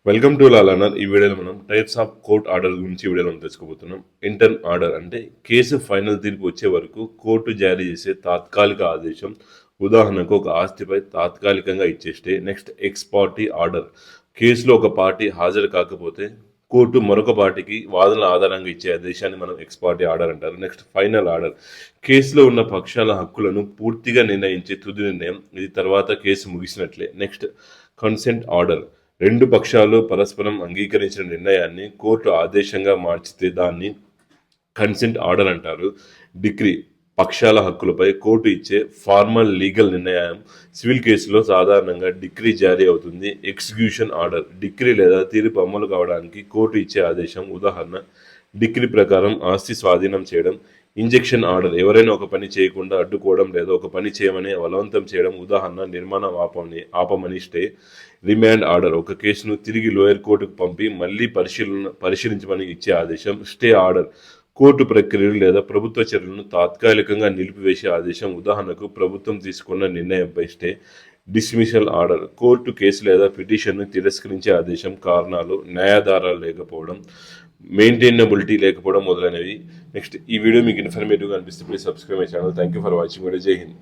Welcome to లాలనర్. ఈ వీడియోలో మనం టైప్స్ ఆఫ్ కోర్ట్ ఆర్డర్ గురించి ఈ వీడియోలో తెలుసుకోబోతున్నాం. ఇంటర్న్ ఆర్డర్ అంటే కేసు ఫైనల్ తీర్పు వచ్చే వరకు కోర్టు జారీ చేసే తాత్కాలిక ఆదేశం. ఉదాహరణకు ఒక ఆస్తిపై తాత్కాలికంగా ఇచ్చే stay. Next X party order, కేసులో ఒక పార్టీ హాజరు కాకపోతే కోర్టు మరొక పార్టీకి వాదనల ఆధారంగా ఇచ్చే ఆదేశాన్ని మనం ఎక్స్ పార్టీ ఆర్డర్ అంటారు. నెక్స్ట్ ఫైనల్ ఆర్డర్, కేసులో ఉన్న పక్షాల హక్కులను పూర్తిగా నిర్ణయించే తుది నిర్ణయం. ఇది తర్వాత కేసు ముగిసినట్లే. నెక్స్ట్ కన్సెంట్ ఆర్డర్, రెండు పక్షాలు పరస్పరం అంగీకరించిన నిర్ణయాన్ని కోర్టు ఆదేశంగా మార్చితే దాన్ని కన్సెంట్ ఆర్డర్ అంటారు. డిక్రీ, పక్షాల హక్కులపై కోర్టు ఇచ్చే ఫార్మల్ లీగల్ నిర్ణయం. సివిల్ కేసులో సాధారణంగా డిక్రీ జారీ అవుతుంది. ఎగ్జిక్యూషన్ ఆర్డర్, డిక్రీ లేదా తీర్పు అమలు కావడానికి కోర్టు ఇచ్చే ఆదేశం. ఉదాహరణ, డిక్రీ ప్రకారం ఆస్తి స్వాధీనం చేయడం. ఇంజెక్షన్ ఆర్డర్, ఎవరైనా ఒక పని చేయకుండా అడ్డుకోవడం లేదా ఒక పని చేయమని బలవంతం చేయడం. ఉదాహరణ, నిర్మాణం ఆపమని స్టే. రిమాండ్ ఆర్డర్, ఒక కేసును తిరిగి లోయర్ కోర్టుకు పంపి మళ్ళీ పరిశీలించమని ఇచ్చే ఆదేశం. స్టే ఆర్డర్, కోర్టు ప్రక్రియలు లేదా ప్రభుత్వ చర్యలను తాత్కాలికంగా నిలిపివేసే ఆదేశం. ఉదాహరణకు, ప్రభుత్వం తీసుకున్న నిర్ణయంపై స్టే. డిస్మిషల్ ఆర్డర్, కోర్టు కేసు లేదా పిటిషన్ను తిరస్కరించే ఆదేశం. కారణాలు, న్యాయాధారాలు లేకపోవడం, మెయింటైనబిలిటీ లేకపోవడం మొదలైనవి. నెక్స్ట్, ఈ వీడియో మీకు ఇన్ఫర్మేటివ్గా అనిపిస్తే please subscribe my channel. Thank you for watching video. జై హింద్.